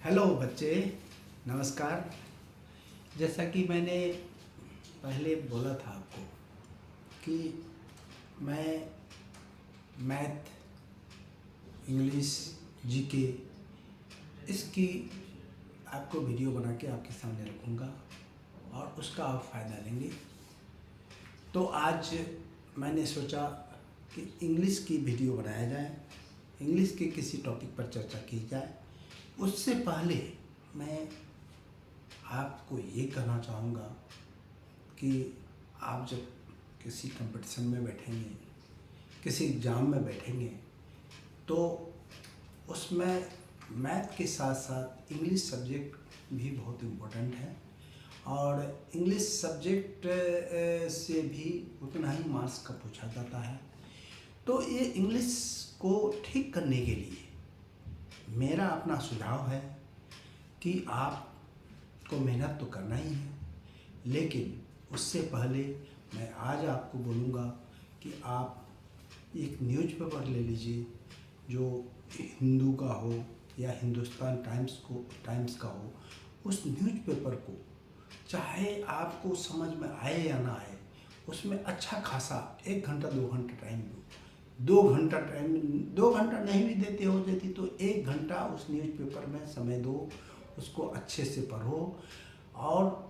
Hello बच्चे, नमस्कार। जैसा कि मैंने पहले बोला था आपको कि मैं मैथ, इंग्लिश, जीके इसकी आपको वीडियो बना के आपके सामने रखूँगा और उसका आप फ़ायदा लेंगे। तो आज मैंने सोचा कि इंग्लिश की वीडियो बनाया जाए, इंग्लिश के किसी टॉपिक पर चर्चा की जाए। उससे पहले मैं आपको ये कहना चाहूँगा कि आप जब किसी कंपटीशन में बैठेंगे, किसी एग्ज़ाम में बैठेंगे, तो उसमें मैथ के साथ साथ इंग्लिश सब्जेक्ट भी बहुत इम्पोर्टेंट है और इंग्लिश सब्जेक्ट से भी उतना ही मार्क्स का पूछा जाता है। तो ये इंग्लिश को ठीक करने के लिए मेरा अपना सुझाव है कि आपको मेहनत तो करना ही है, लेकिन उससे पहले मैं आज आपको बोलूँगा कि आप एक न्यूज़पेपर ले लीजिए जो हिंदू का हो या हिंदुस्तान टाइम्स का हो। उस न्यूज़पेपर को चाहे आपको समझ में आए या ना आए, उसमें अच्छा खासा 1 घंटा 2 घंटा टाइम दो। 2 घंटा टाइम, 2 घंटा नहीं भी देते हो जाती तो 1 घंटा उस न्यूज़पेपर में समय दो, उसको अच्छे से पढ़ो और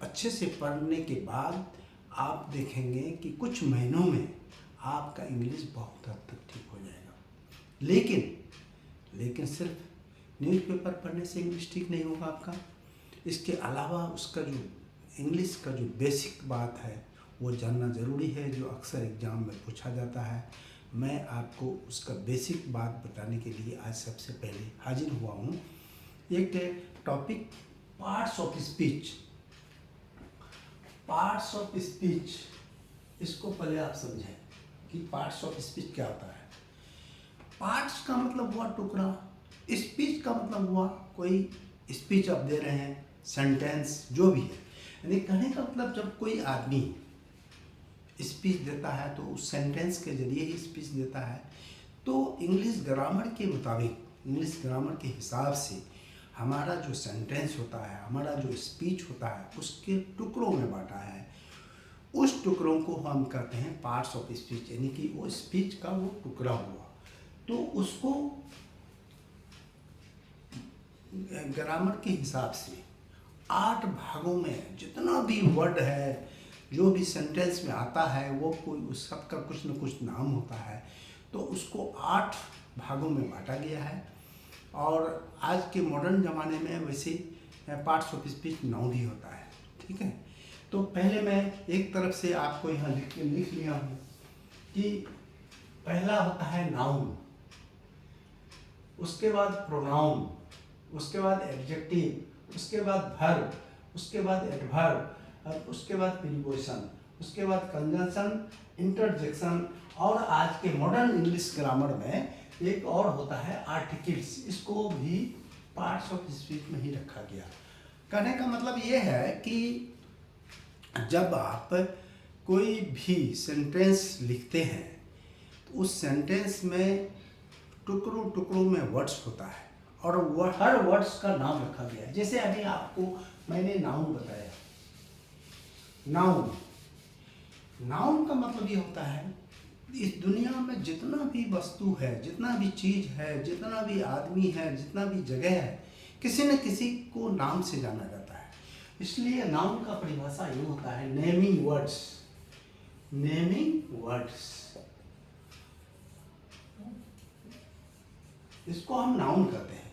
अच्छे से पढ़ने के बाद आप देखेंगे कि कुछ महीनों में आपका इंग्लिश बहुत हद तक ठीक हो जाएगा। लेकिन सिर्फ न्यूज़पेपर पढ़ने से इंग्लिश ठीक नहीं होगा आपका। इसके अलावा उसका जो इंग्लिश का जो बेसिक बात है वो जानना ज़रूरी है, जो अक्सर एग्ज़ाम में पूछा जाता है। मैं आपको उसका बेसिक बात बताने के लिए आज सबसे पहले हाजिर हुआ हूँ। एक topic parts of speech. Parts of speech, इसको पहले आप समझें कि पार्ट्स ऑफ स्पीच क्या होता है। पार्ट्स का मतलब हुआ टुकड़ा, स्पीच का मतलब हुआ कोई स्पीच आप दे रहे हैं, सेंटेंस जो भी है। यानी कहने का मतलब जब कोई आदमी स्पीच देता है तो उस सेंटेंस के जरिए ही स्पीच देता है। तो इंग्लिश ग्रामर के मुताबिक, इंग्लिश ग्रामर के हिसाब से हमारा जो सेंटेंस होता है, हमारा जो स्पीच होता है, उसके टुकड़ों में बांटा है। उस टुकड़ों को हम कहते हैं पार्ट्स ऑफ स्पीच, यानी कि वो स्पीच का वो टुकड़ा हुआ। तो उसको ग्रामर के हिसाब से 8 भागों में जितना भी वर्ड है, जो भी सेंटेंस में आता है, वो कोई उस सबका कुछ न कुछ नाम होता है। तो उसको 8 भागों में बांटा गया है। और आज के मॉडर्न ज़माने में वैसे पार्ट्स ऑफ स्पीच नाउन ही होता है। ठीक है, तो पहले मैं एक तरफ से आपको यहाँ लिख लिया हूँ कि पहला होता है नाउन, उसके बाद प्रोनाउन, उसके बाद एडजेक्टिव, उसके बाद वर्ब, उसके बाद एडवर्ब, उसके बाद प्रीपोजिशन, उसके बाद कंजंक्शन, इंटरजेक्शन और आज के मॉडर्न इंग्लिश ग्रामर में एक और होता है आर्टिकल्स। इसको भी पार्ट्स ऑफ स्पीच में ही रखा गया। कहने का मतलब ये है कि जब आप कोई भी सेंटेंस लिखते हैं तो उस सेंटेंस में टुकड़ों टुकड़ों में वर्ड्स होता है और वह हर वर्ड्स का नाम रखा गया है। जैसे अभी आपको मैंने नाउन बताया। नाउन, नाउन का मतलब ये होता है इस दुनिया में जितना भी वस्तु है, जितना भी चीज़ है, जितना भी आदमी है, जितना भी जगह है, किसी न किसी को नाम से जाना जाता है। इसलिए नाउन का परिभाषा यूँ होता है नेमिंग वर्ड्स। नेमिंग वर्ड्स, इसको हम नाउन कहते हैं।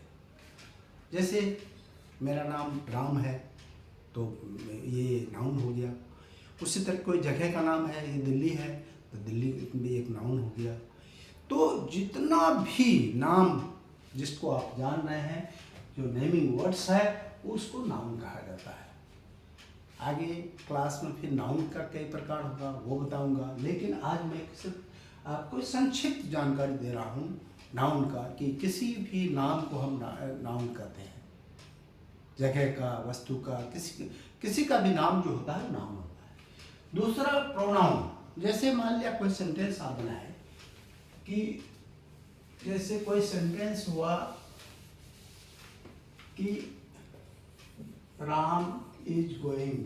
जैसे मेरा नाम राम है तो ये नाउन हो गया। उसी तरह कोई जगह का नाम है, ये दिल्ली है तो दिल्ली भी एक नाउन हो गया। तो जितना भी नाम जिसको आप जान रहे हैं, जो नेमिंग वर्ड्स है, उसको नाउन कहा जाता है। आगे क्लास में फिर नाउन का कई प्रकार होगा वो बताऊंगा, लेकिन आज मैं सिर्फ आपको संक्षिप्त जानकारी दे रहा हूँ नाउन का कि किसी भी नाम को हम नाउन कहते हैं। जगह का, वस्तु का, किसी का भी नाम जो होता है नाउन होता है। दूसरा प्रोनाउन, जैसे मान लिया कोई सेंटेंस आप बनाए कि जैसे कोई सेंटेंस हुआ कि Ram is going,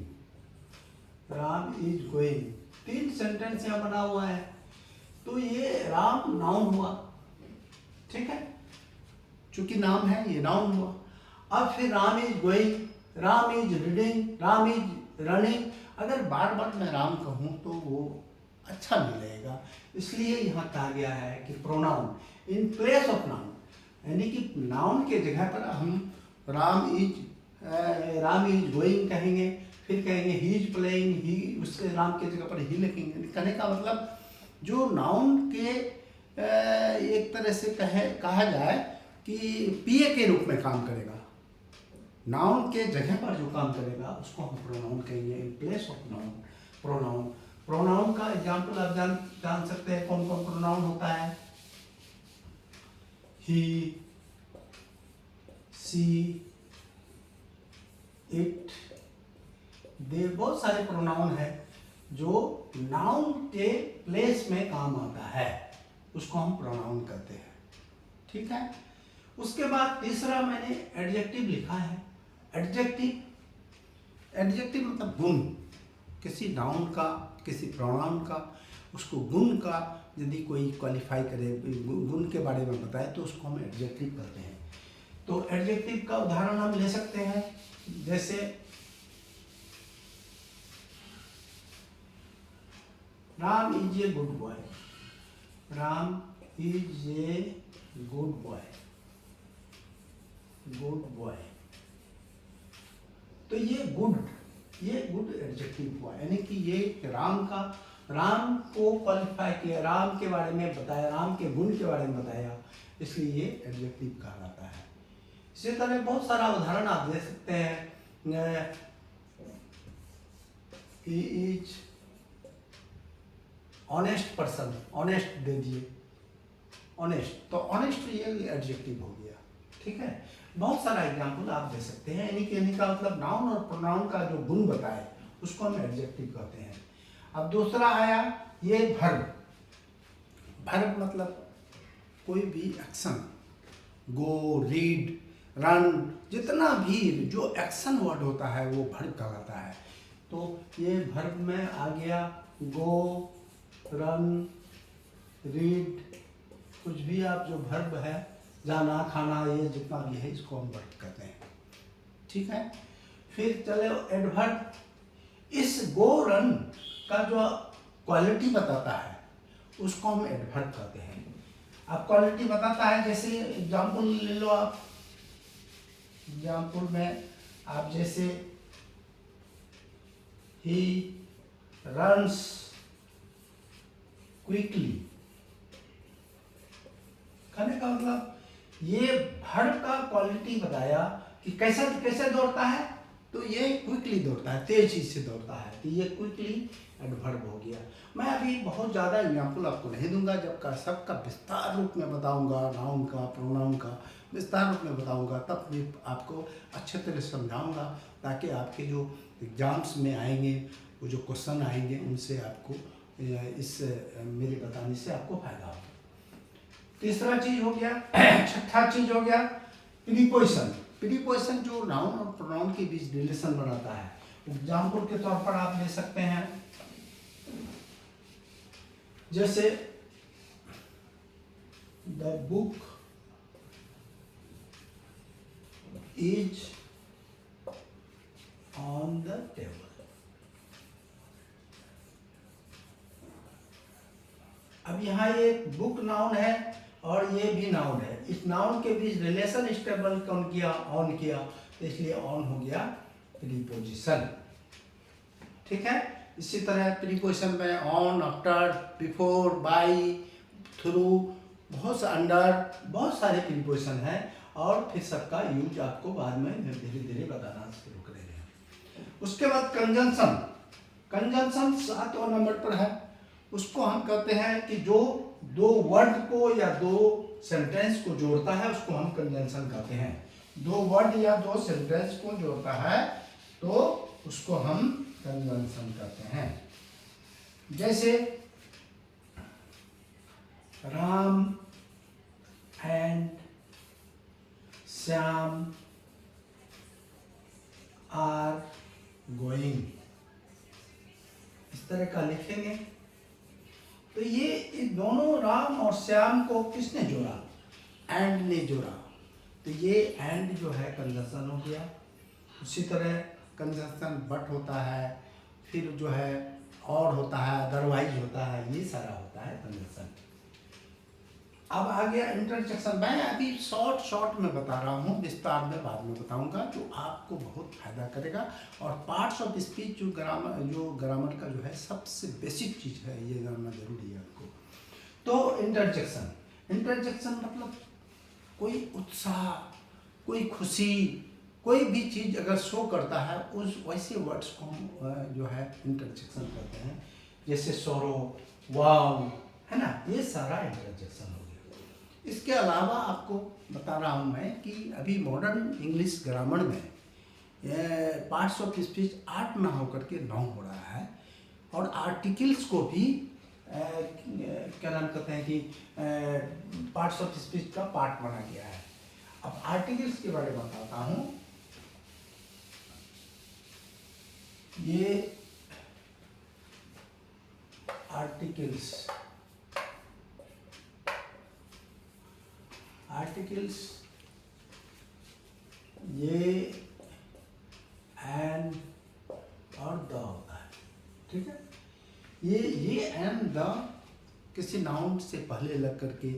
Ram is going, 3 sentence यहाँ बना हुआ है। तो ये राम नाउन हुआ, ठीक है, चूंकि नाम है ये नाउन हुआ। अब फिर Ram is going, Ram is reading, Ram is running. अगर बार बार मैं राम कहूँ तो वो अच्छा नहीं लगेगा, इसलिए यहाँ कहा गया है कि pronoun in place of noun, यानी कि नाउन के जगह पर हम राम इज गोइंग कहेंगे, फिर कहेंगे ही इज प्लेइंग, ही उसके राम के जगह पर ही लिखेंगे। कहने का मतलब जो नाउन के एक तरह से कहा जाए कि पीए के रूप में काम करेगा, नाउन के जगह पर जो काम करेगा उसको हम प्रोनाउन कहेंगे, in place of noun pronoun. Pronoun का एग्जाम्पल आप जान सकते हैं कौन कौन प्रोनाउन होता है। ही, सी, इट, दे, बहुत सारे प्रोनाउन है जो नाउन के प्लेस में काम आता है, उसको हम प्रोनाउन कहते हैं, ठीक है। उसके बाद तीसरा मैंने एडजेक्टिव लिखा है। एडजेक्टिव मतलब गुण, किसी नाउन का, किसी प्रोनाउन का, उसको गुण का यदि कोई क्वालिफाई करे, गुण के बारे में बताए तो उसको हम एडजेक्टिव कहते हैं। तो एडजेक्टिव का उदाहरण हम ले सकते हैं, जैसे Ram is a good boy, Ram is a good boy, good boy. तो ये गुड एडजेक्टिव हुआ, यानी कि ये राम को क्वालिफाई किया, राम के बारे में बताया, राम के गुण के बारे में बताया, इसलिए ये एडजेक्टिव कहलाता है। इसी तरह बहुत सारा उदाहरण आप दे सकते हैं। He is honest person, honest they दिए, ऑनेस्ट, तो ऑनेस्ट ये एडजेक्टिव हो गया, ठीक है। बहुत सारा एग्जाम्पल आप दे सकते हैं, यानी का मतलब नाउन और प्रोनाउन का जो गुण बताए उसको हम एडजेक्टिव कहते हैं। अब दूसरा आया ये वर्ब। वर्ब मतलब कोई भी एक्शन, गो, रीड, रन, जितना भी जो एक्शन वर्ड होता है वो वर्ब कहलाता है। तो ये वर्ब में आ गया गो, रन, रीड, कुछ भी आप जो वर्ब है, जाना, खाना, ये जितना भी है इसको हम वर्ब कहते हैं, ठीक है। फिर चले एडवर्ब। इस गो, रन का जो क्वालिटी बताता है उसको हम एडवर्ब कहते हैं। अब क्वालिटी बताता है, जैसे एग्जाम्पल ले लो आप, एग्जाम्पल में आप जैसे ही रन्स क्विकली, कहने का मतलब ये वर्ब का क्वालिटी बताया कि कैसे दौड़ता है, तो ये क्विकली दौड़ता है, तेजी से दौड़ता है, तो ये क्विकली एडवर्ब हो गया। मैं अभी बहुत ज़्यादा एग्जाम्पल आपको नहीं दूंगा, जब का सबका विस्तार रूप में बताऊंगा, नाउन का, प्रोनाउन का विस्तार रूप में बताऊंगा, तब भी आपको अच्छे तरह से समझाऊंगा, ताकि आपके जो एग्जाम्स में आएंगे, वो जो क्वेश्चन आएंगे, उनसे आपको इस मेरे बताने से आपको फायदा होगा। तीसरा चीज हो गया, छठा चीज हो गया प्रीपोजिशन। प्रीपोजिशन जो नाउन और प्रोनाउन के बीच रिलेशन बनाता है। एग्जाम्पल के तौर पर आप ले सकते हैं, जैसे the book is on the table. अब यहाँ ये बुक नाउन है और ये भी नाउन है, इस नाउन के बीच रिलेशन स्टेबल कौन किया, ऑन किया, तो इसलिए ऑन हो गया प्रीपोजिशन, ठीक है। इसी तरह प्रीपोजिशन में on, after, before, by, through, बहुत सा अंडर, बहुत सारे प्रीपोजिशन हैं, और फिर सबका यूज आपको बाद में धीरे धीरे बताना शुरू करेंगे। उसके बाद कंजंक्शन। कंजंक्शन 7वां नंबर पर है। उसको हम कहते हैं कि जो दो वर्ड को या दो सेंटेंस को जोड़ता है, उसको हम कंजंक्शन कहते हैं। दो वर्ड या दो सेंटेंस को जोड़ता है तो उसको हम कंजंक्शन कहते हैं। जैसे Ram and Shyam are going, इस तरह का लिखेंगे। तो ये दोनों राम और श्याम को किसने जोड़ा? एंड ने जोड़ा। तो ये एंड जो है कंजंक्शन हो गया। उसी तरह कंजंक्शन बट होता है, फिर जो है और होता है, अदरवाइज होता है, ये सारा होता है कंजंक्शन। अब आ गया इंटरजेक्शन। मैं अभी शॉर्ट में बता रहा हूँ, विस्तार में बाद में बताऊंगा, जो आपको बहुत फायदा करेगा। और पार्ट्स ऑफ स्पीच जो ग्रामर का जो है सबसे बेसिक चीज़ है, ये जानना जरूरी है आपको। तो इंटरजेक्शन मतलब कोई उत्साह, कोई खुशी, कोई भी चीज़ अगर शो करता है, उस वैसे वर्ड्स को हम जो है इंटरजेक्शन कहते हैं। जैसे सोरो, वाव, है ना, ये सारा इंटरजेक्शन हो गया। इसके अलावा आपको बता रहा हूँ मैं कि अभी मॉडर्न इंग्लिश ग्रामर में पार्ट्स ऑफ स्पीच 8 ना होकर के 9 हो रहा है। और आर्टिकल्स को भी क्या नाम कहते हैं कि पार्ट्स ऑफ स्पीच का पार्ट बना गया है। अब आर्टिकल्स के बारे में बताता हूँ। ये आर्टिकल्स ये एंड और द होता है, ठीक है। ये एंड द किसी नाउन से पहले लग करके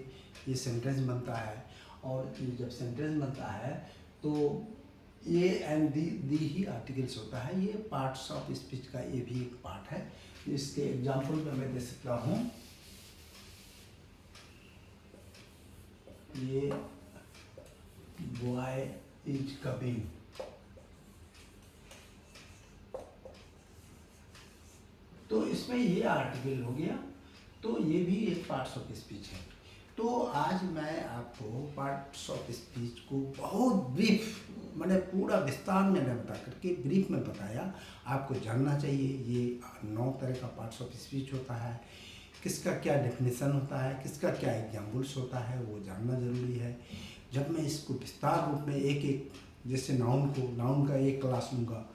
ये सेंटेंस बनता है। और ये जब सेंटेंस बनता है तो ये एंड दी ही आर्टिकल्स होता है। ये पार्ट्स ऑफ स्पीच का ये भी एक पार्ट है। इसके एग्जांपल में मैं दे सकता हूँ। ये बॉय इज कमिंग, तो इसमें ये आर्टिकल हो गया। तो ये भी एक पार्ट्स ऑफ स्पीच है। तो आज मैं आपको पार्ट्स ऑफ स्पीच को बहुत ब्रीफ, मैंने पूरा विस्तार में न बता करके ब्रीफ में बताया। आपको जानना चाहिए ये 9 तरह का पार्ट्स ऑफ स्पीच होता है, किसका क्या डेफिनेशन होता है, किसका क्या एग्जाम्पल्स होता है, वो जानना ज़रूरी है। जब मैं इसको विस्तार रूप में एक एक, जैसे नाउन का एक क्लास लूँगा,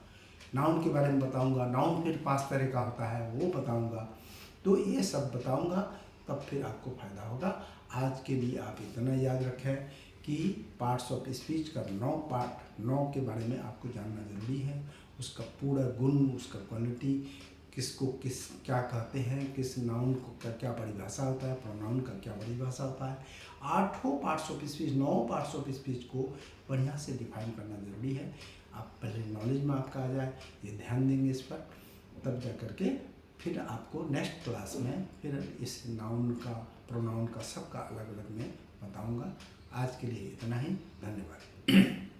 नाउन के बारे में बताऊँगा, नाउन फिर 5 तरह का होता है वो बताऊँगा, तो ये सब बताऊँगा, तब फिर आपको फ़ायदा होगा। आज के लिए आप इतना याद रखें कि पार्ट्स ऑफ स्पीच का 9 के बारे में आपको जानना ज़रूरी है। उसका पूरा गुण, उसका क्वालिटी, किसको किस क्या कहते हैं, किस नाउन को का क्या परिभाषा होता है, प्रोनाउन का क्या परिभाषा होता है। 8 parts of speech, 9 parts of speech को बढ़िया से डिफाइन करना ज़रूरी है। आप पहले नॉलेज में आपका आ जाए, ये ध्यान देंगे इस पर, तब जा करके फिर आपको नेक्स्ट क्लास में फिर इस नाउन का, प्रोनाउन का, सबका अलग अलग में बताऊंगा। आज के लिए इतना ही, धन्यवाद।